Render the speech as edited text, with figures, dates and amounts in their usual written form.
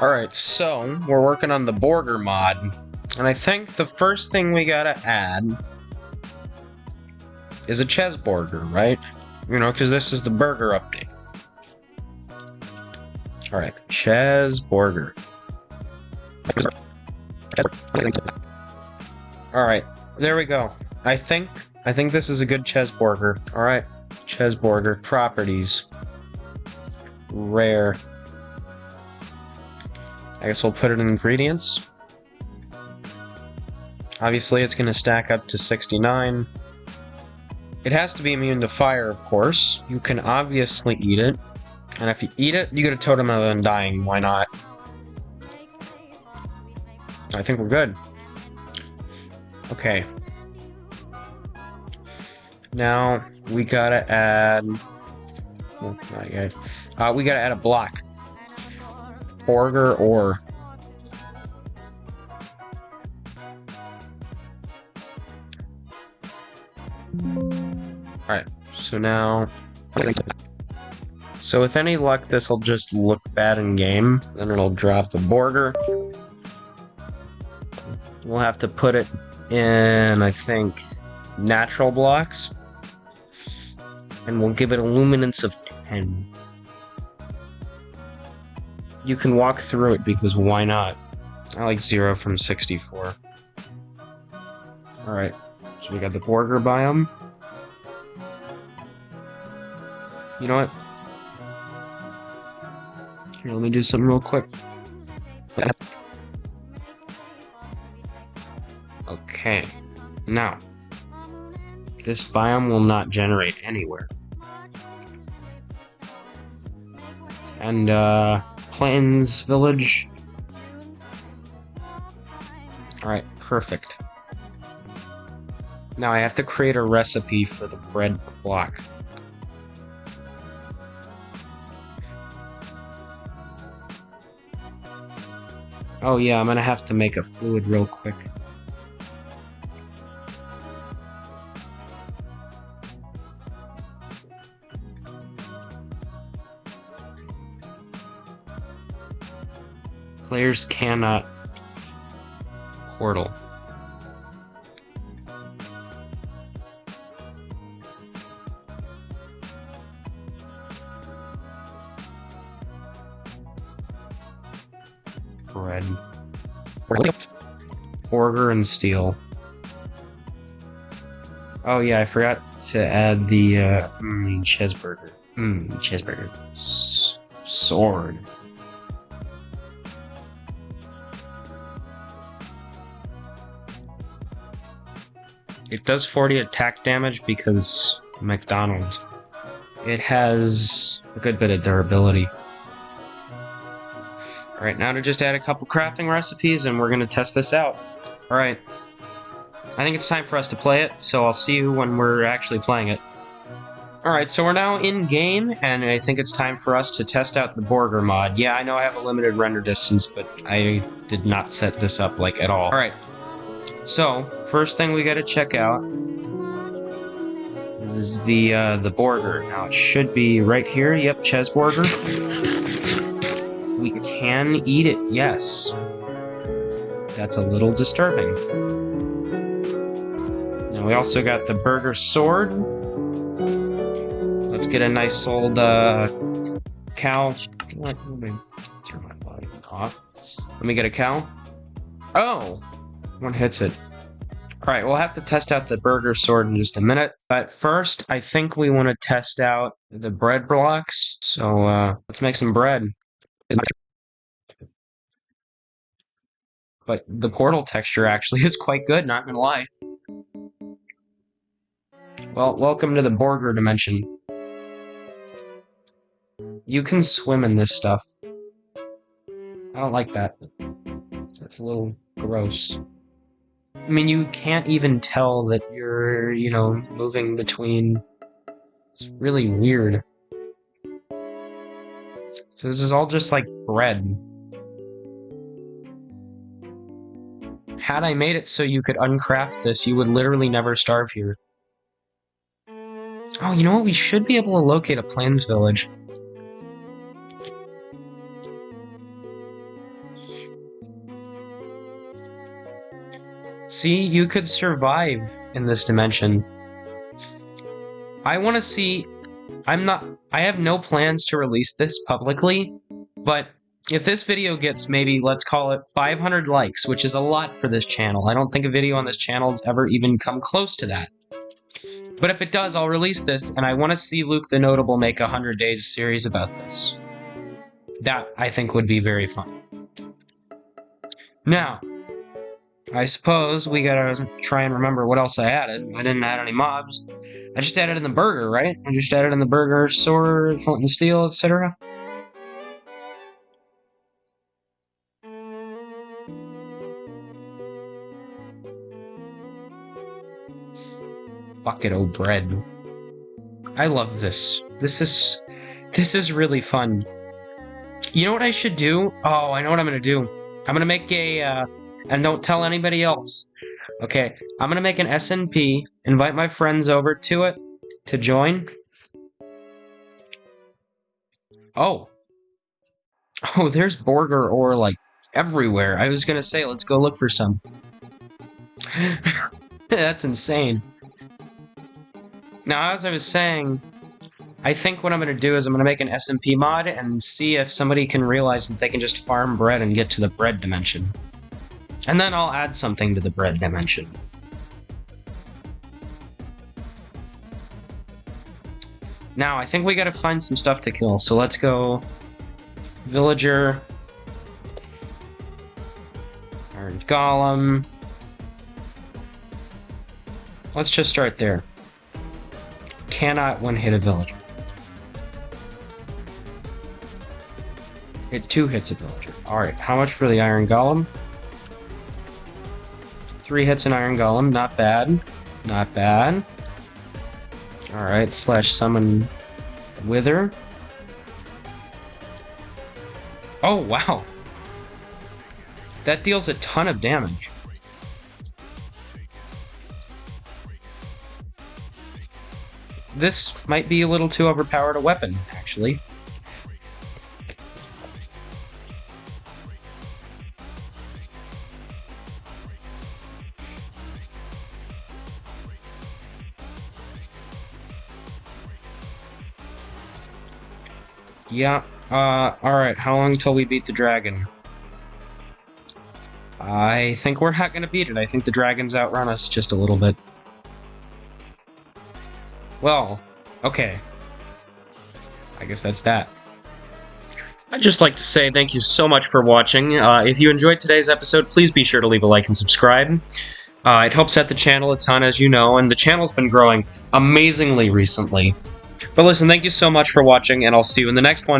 Alright, so we're working on the Borger mod, and I think the first thing we gotta add is a Cheeseburger, right? You know, because this is the burger update. Alright, Cheeseburger. Alright, there we go. I think this is a good Cheeseburger. Alright, Cheeseburger. Properties. Rare. I guess we'll put it in ingredients. Obviously, it's going to stack up to 69. It has to be immune to fire, of course. You can obviously eat it. And if you eat it, you get a totem of undying. Why not? I think we're good. Okay. Now, we gotta add... Oh, not yet. We gotta add a block. Borger ore. Alright, so now... So with any luck, this will just look bad in game. Then it'll drop the Borger. We'll have to put it in, I think, natural blocks. And we'll give it a luminance of 10. You can walk through it because why not? I like 0 from 64. Alright, so we got the Borger biome. You know what? Here, let me do something real quick. Okay, now, this biome will not generate anywhere. And, Plains Village. Alright, perfect. Now I have to create a recipe for the bread block. Oh yeah, I'm gonna have to make a fluid real quick. Players cannot portal. Bread. Borger and steel. Oh yeah, I forgot to add the Cheeseburger. Cheeseburger. Sword. It does 40 attack damage because McDonald's. It has a good bit of durability. Alright, now to just add a couple crafting recipes and we're going to test this out. Alright. I think it's time for us to play it, so I'll see you when we're actually playing it. Alright, so we're now in-game, and I think it's time for us to test out the Borger mod. Yeah, I know I have a limited render distance, but I did not set this up, like, at all. Alright. So, first thing we gotta check out is the Borger. Now, it should be right here. Yep, Cheeseburger. We can eat it, yes. That's a little disturbing. Now, we also got the burger sword. Let's get a nice old, cow. Let me turn my volume off. Let me get a cow. Oh! One hits it. Alright, we'll have to test out the burger sword in just a minute. But first, I think we want to test out the bread blocks. So, let's make some bread. But the portal texture actually is quite good, not gonna lie. Well, welcome to the Borger dimension. You can swim in this stuff. I don't like that. That's a little gross. I mean, you can't even tell that you're, you know, moving between... It's really weird. So this is all just like bread. Had I made it so you could uncraft this, you would literally never starve here. Oh, you know what? We should be able to locate a Plains Village. See, you could survive in this dimension. I want to see... I have no plans to release this publicly, but if this video gets maybe, let's call it 500 likes, which is a lot for this channel. I don't think a video on this channel has ever even come close to that. But if it does, I'll release this, and I want to see Luke the Notable make a 100 Days series about this. That, I think, would be very fun. Now, I suppose we gotta try and remember what else I added. I didn't add any mobs. I just added in the burger, right? I just added in the burger, sword, flint and steel, etc. Bucket o' bread. I love this. This is really fun. You know what I should do? Oh, I know what I'm gonna do. I'm gonna make a, and don't tell anybody else. Okay, I'm gonna make an SNP, invite my friends over to it, to join. Oh. Oh, there's Borger ore, like, everywhere. I was gonna say, let's go look for some. That's insane. Now, as I was saying, I think what I'm gonna do is I'm gonna make an SMP mod and see if somebody can realize that they can just farm bread and get to the bread dimension. And then I'll add something to the bread dimension. Now, I think we gotta find some stuff to kill, so let's go... Villager... Iron Golem... Let's just start there. Cannot one-hit a villager. It 2 hits a villager. Alright, how much for the Iron Golem? 3 hits an Iron Golem, not bad. Not bad. Alright, slash summon Wither. Oh, wow! That deals a ton of damage. This might be a little too overpowered a weapon, actually. Yeah, alright, how long till we beat the dragon? I think we're not gonna beat it. I think the dragons outrun us just a little bit. Well, okay. I guess that's that. I'd just like to say thank you so much for watching. If you enjoyed today's episode, please be sure to leave a like and subscribe. It helps out the channel a ton, as you know, and the channel's been growing amazingly recently. But listen, thank you so much for watching, and I'll see you in the next one.